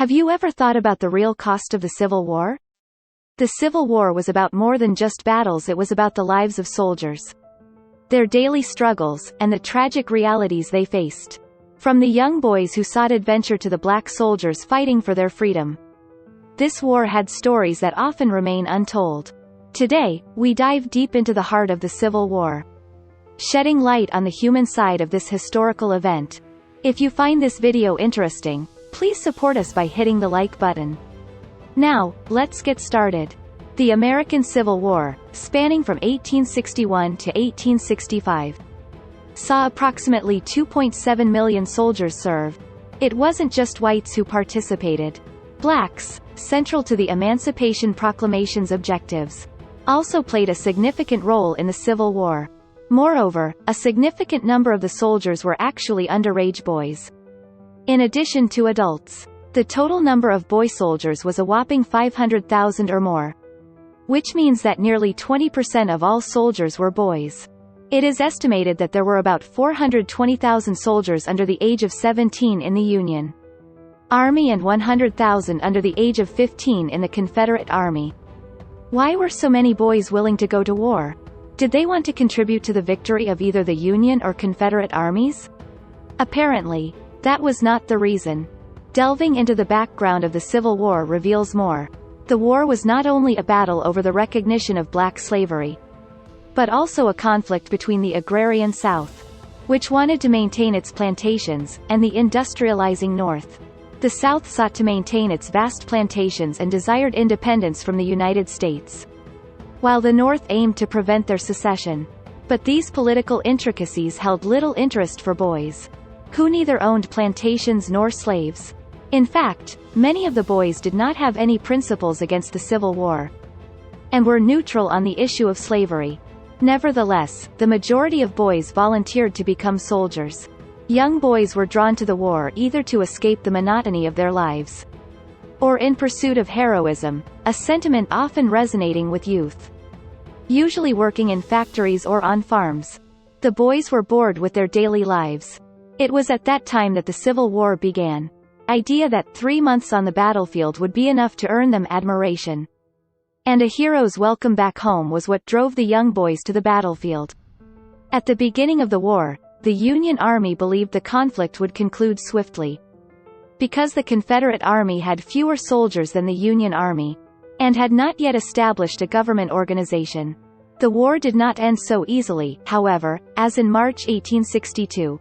Have you ever thought about the real cost of the Civil War? The Civil War was about more than just battles. It was about the lives of soldiers, their daily struggles, and the tragic realities they faced. From the young boys who sought adventure to the black soldiers fighting for their freedom, this war had stories that often remain untold. Today, we dive deep into the heart of the Civil War, shedding light on the human side of this historical event. If you find this video interesting, please support us by hitting the like button. Now, let's get started. The American Civil War, spanning from 1861 to 1865, saw approximately 2.7 million soldiers serve. It wasn't just whites who participated. Blacks, central to the Emancipation Proclamation's objectives, also played a significant role in the Civil War. Moreover, a significant number of the soldiers were actually underage boys. In addition to adults, the total number of boy soldiers was a whopping 500,000 or more, which means that nearly 20% of all soldiers were boys. It is estimated that there were about 420,000 soldiers under the age of 17 in the Union Army and 100,000 under the age of 15 in the Confederate Army. Why were so many boys willing to go to war? Did they want to contribute to the victory of either the Union or Confederate armies? Apparently, that was not the reason. Delving into the background of the Civil War reveals more. The war was not only a battle over the recognition of black slavery, but also a conflict between the agrarian South, which wanted to maintain its plantations, and the industrializing North. The South sought to maintain its vast plantations and desired independence from the United States, while the North aimed to prevent their secession. But these political intricacies held little interest for boys, who neither owned plantations nor slaves. In fact, many of the boys did not have any principles against the Civil War, and were neutral on the issue of slavery. Nevertheless, the majority of boys volunteered to become soldiers. Young boys were drawn to the war either to escape the monotony of their lives, or in pursuit of heroism, a sentiment often resonating with youth, usually working in factories or on farms. The boys were bored with their daily lives. It was at that time that the Civil War began. The idea that 3 months on the battlefield would be enough to earn them admiration, and a hero's welcome back home was what drove the young boys to the battlefield. At the beginning of the war, the Union Army believed the conflict would conclude swiftly. Because the Confederate Army had fewer soldiers than the Union Army, and had not yet established a government organization, the war did not end so easily. However, as in March 1862,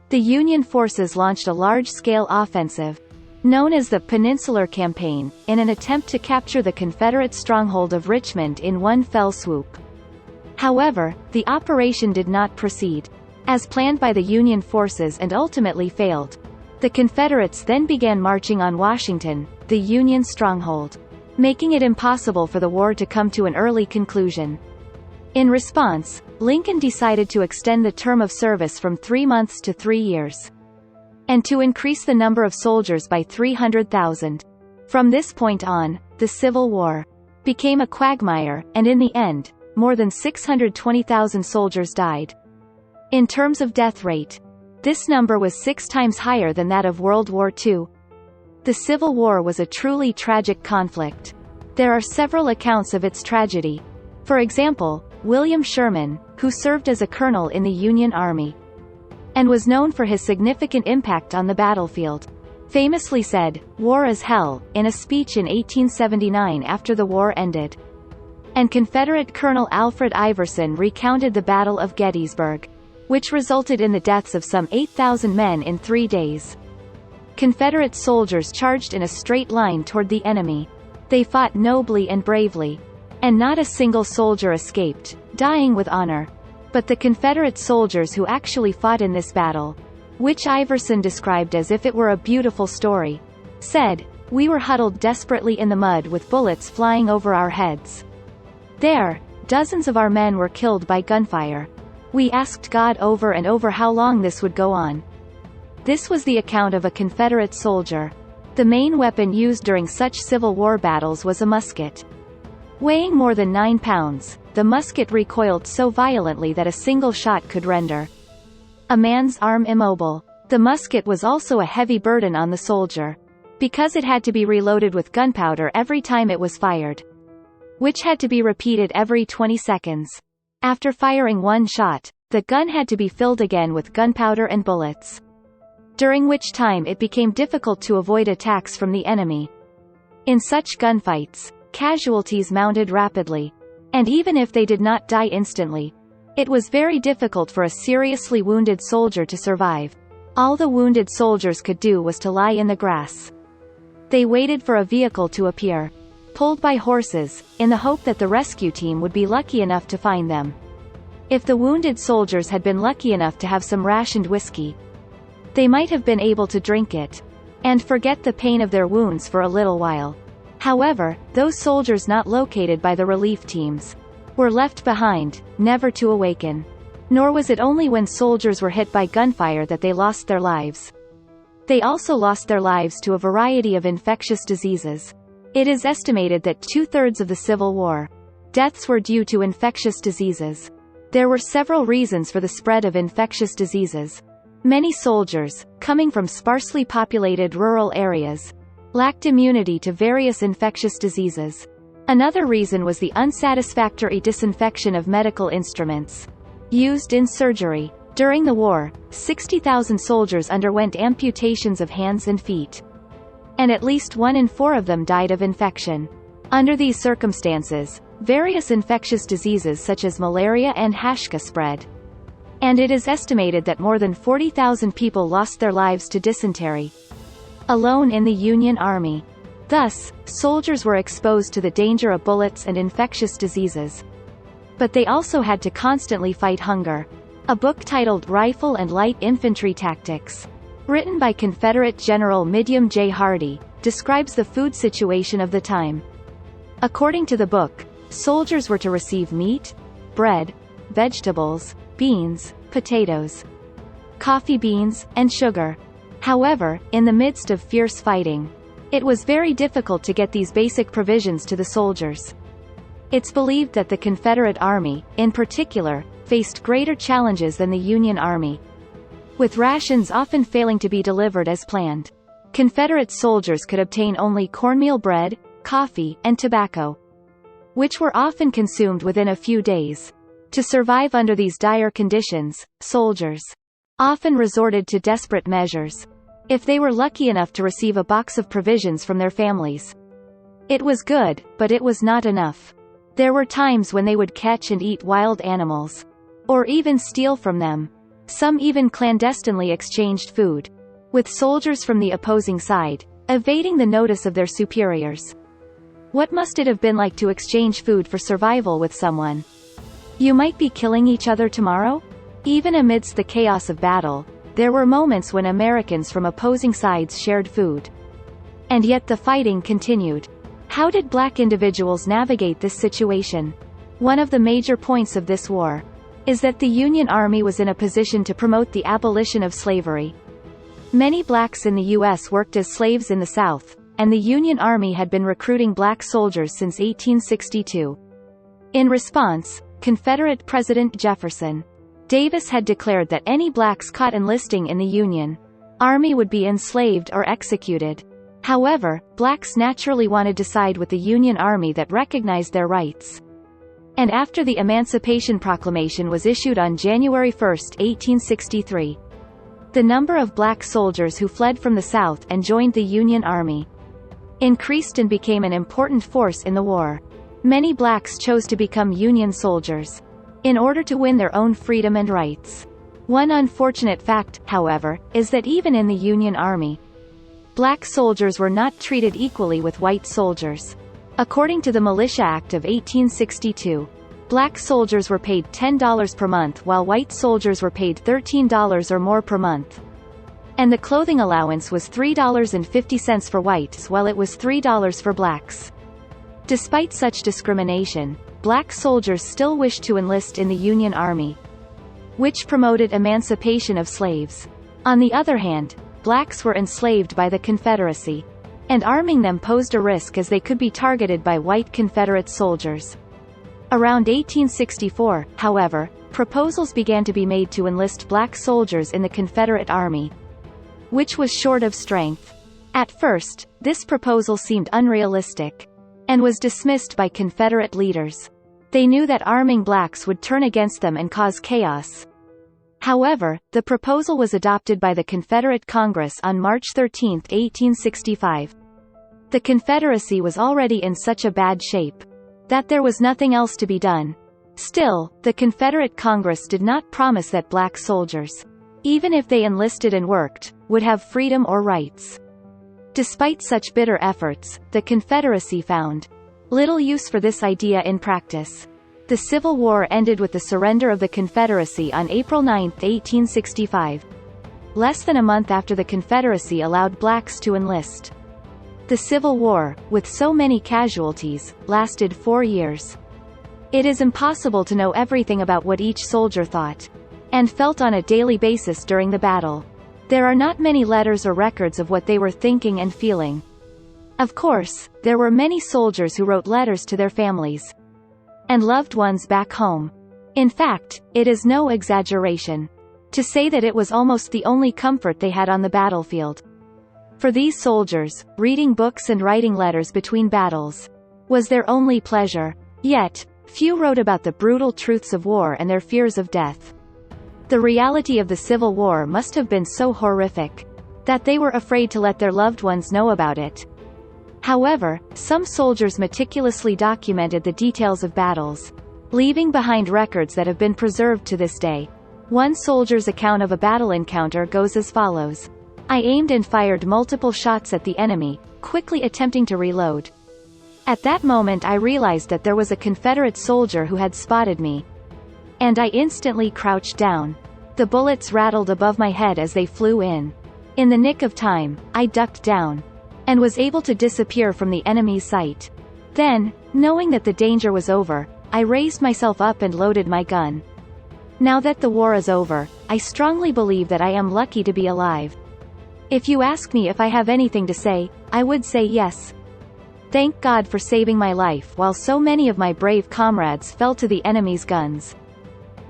the Union forces launched a large-scale offensive, known as the Peninsular Campaign, in an attempt to capture the Confederate stronghold of Richmond in one fell swoop. However, the operation did not proceed as planned by the Union forces and ultimately failed. The Confederates then began marching on Washington, the Union stronghold, making it impossible for the war to come to an early conclusion. In response, Lincoln decided to extend the term of service from 3 months to 3 years, and to increase the number of soldiers by 300,000. From this point on, the Civil War became a quagmire, and in the end, more than 620,000 soldiers died. In terms of death rate, this number was 6 times higher than that of World War II. The Civil War was a truly tragic conflict. There are several accounts of its tragedy. For example, William Sherman, who served as a colonel in the Union Army, and was known for his significant impact on the battlefield, famously said, "War is hell," in a speech in 1879 after the war ended. And Confederate Colonel Alfred Iverson recounted the Battle of Gettysburg, which resulted in the deaths of some 8,000 men in 3 days. Confederate soldiers charged in a straight line toward the enemy. They fought nobly and bravely, and not a single soldier escaped, dying with honor. But the Confederate soldiers who actually fought in this battle, which Iverson described as if it were a beautiful story, said, "We were huddled desperately in the mud with bullets flying over our heads. There, dozens of our men were killed by gunfire. We asked God over and over how long this would go on." This was the account of a Confederate soldier. The main weapon used during such Civil War battles was a musket. Weighing more than 9 pounds, the musket recoiled so violently that a single shot could render a man's arm immobile. The musket was also a heavy burden on the soldier. because it had to be reloaded with gunpowder every time it was fired, which had to be repeated every 20 seconds. After firing one shot, the gun had to be filled again with gunpowder and bullets, during which time it became difficult to avoid attacks from the enemy. In such gunfights, casualties mounted rapidly, and even if they did not die instantly, it was very difficult for a seriously wounded soldier to survive. All the wounded soldiers could do was to lie in the grass. They waited for a vehicle to appear, pulled by horses, in the hope that the rescue team would be lucky enough to find them. If the wounded soldiers had been lucky enough to have some rationed whiskey, they might have been able to drink it, and forget the pain of their wounds for a little while. However, those soldiers not located by the relief teams were left behind, never to awaken. Nor was it only when soldiers were hit by gunfire that they lost their lives. They also lost their lives to a variety of infectious diseases. It is estimated that 2/3 of the Civil War deaths were due to infectious diseases. There were several reasons for the spread of infectious diseases. Many soldiers, coming from sparsely populated rural areas, lacked immunity to various infectious diseases. Another reason was the unsatisfactory disinfection of medical instruments used in surgery. During the war, 60,000 soldiers underwent amputations of hands and feet, and at least 1 in 4 of them died of infection. Under these circumstances, various infectious diseases such as malaria and hashka spread, and it is estimated that more than 40,000 people lost their lives to dysentery alone in the Union Army. Thus, soldiers were exposed to the danger of bullets and infectious diseases. But they also had to constantly fight hunger. A book titled Rifle and Light Infantry Tactics, written by Confederate General Midiam J. Hardy, describes the food situation of the time. According to the book, soldiers were to receive meat, bread, vegetables, beans, potatoes, coffee beans, and sugar. However, in the midst of fierce fighting, it was very difficult to get these basic provisions to the soldiers. It's believed that the Confederate Army, in particular, faced greater challenges than the Union Army, with rations often failing to be delivered as planned. Confederate soldiers could obtain only cornmeal bread, coffee, and tobacco, which were often consumed within a few days. To survive under these dire conditions, soldiers often resorted to desperate measures. If they were lucky enough to receive a box of provisions from their families, it was good, but it was not enough. There were times when they would catch and eat wild animals, or even steal from them. Some even clandestinely exchanged food with soldiers from the opposing side, evading the notice of their superiors. What must it have been like to exchange food for survival with someone you might be killing each other tomorrow? Even amidst the chaos of battle, there were moments when Americans from opposing sides shared food. And yet the fighting continued. How did black individuals navigate this situation? One of the major points of this war is that the Union Army was in a position to promote the abolition of slavery. Many blacks in the U.S. worked as slaves in the South, and the Union Army had been recruiting black soldiers since 1862. In response, Confederate President Jefferson Davis had declared that any blacks caught enlisting in the Union Army would be enslaved or executed. However, blacks naturally wanted to side with the Union Army that recognized their rights. And after the Emancipation Proclamation was issued on January 1, 1863, the number of black soldiers who fled from the South and joined the Union Army increased and became an important force in the war. Many blacks chose to become Union soldiers in order to win their own freedom and rights. One unfortunate fact, however, is that even in the Union Army, black soldiers were not treated equally with white soldiers. According to the Militia Act of 1862, black soldiers were paid $10 per month while white soldiers were paid $13 or more per month. And the clothing allowance was $3.50 for whites while it was $3 for blacks. Despite such discrimination, black soldiers still wished to enlist in the Union Army, which promoted emancipation of slaves. On the other hand, blacks were enslaved by the Confederacy, and arming them posed a risk as they could be targeted by white Confederate soldiers. Around 1864, however, proposals began to be made to enlist black soldiers in the Confederate Army, which was short of strength. At first, this proposal seemed unrealistic, and was dismissed by Confederate leaders. They knew that arming blacks would turn against them and cause chaos. However, the proposal was adopted by the Confederate Congress on March 13, 1865. The Confederacy was already in such a bad shape that there was nothing else to be done. Still, the Confederate Congress did not promise that black soldiers, even if they enlisted and worked, would have freedom or rights. Despite such bitter efforts, the Confederacy found little use for this idea in practice. The Civil War ended with the surrender of the Confederacy on April 9, 1865. Less than a month after the Confederacy allowed blacks to enlist. The Civil War, with so many casualties, lasted 4 years. It is impossible to know everything about what each soldier thought and felt on a daily basis during the battle. There are not many letters or records of what they were thinking and feeling. Of course, there were many soldiers who wrote letters to their families and loved ones back home. In fact, it is no exaggeration to say that it was almost the only comfort they had on the battlefield. For these soldiers, reading books and writing letters between battles was their only pleasure. Yet, few wrote about the brutal truths of war and their fears of death. The reality of the Civil War must have been so horrific that they were afraid to let their loved ones know about it. However, some soldiers meticulously documented the details of battles, leaving behind records that have been preserved to this day. One soldier's account of a battle encounter goes as follows. I aimed and fired multiple shots at the enemy, quickly attempting to reload. At that moment I realized that there was a Confederate soldier who had spotted me, and I instantly crouched down. The bullets rattled above my head as they flew in. In the nick of time, I ducked down and was able to disappear from the enemy's sight. Then, knowing that the danger was over, I raised myself up and loaded my gun. Now that the war is over, I strongly believe that I am lucky to be alive. If you ask me if I have anything to say, I would say yes. Thank God for saving my life while so many of my brave comrades fell to the enemy's guns.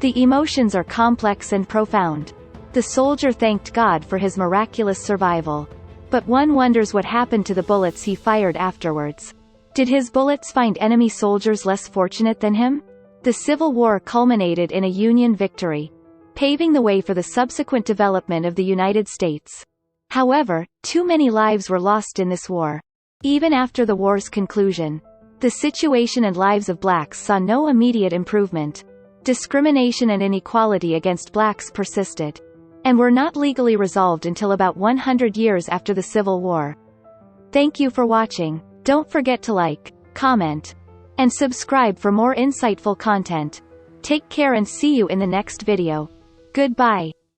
The emotions are complex and profound. The soldier thanked God for his miraculous survival. But one wonders what happened to the bullets he fired afterwards. Did his bullets find enemy soldiers less fortunate than him? The Civil War culminated in a Union victory, paving the way for the subsequent development of the United States. However, too many lives were lost in this war. Even after the war's conclusion, the situation and lives of blacks saw no immediate improvement. Discrimination and inequality against blacks persisted, and were not legally resolved until about 100 years after the Civil War. Thank you for watching. Don't forget to like, comment, and subscribe for more insightful content. Take care and see you in the next video. Goodbye.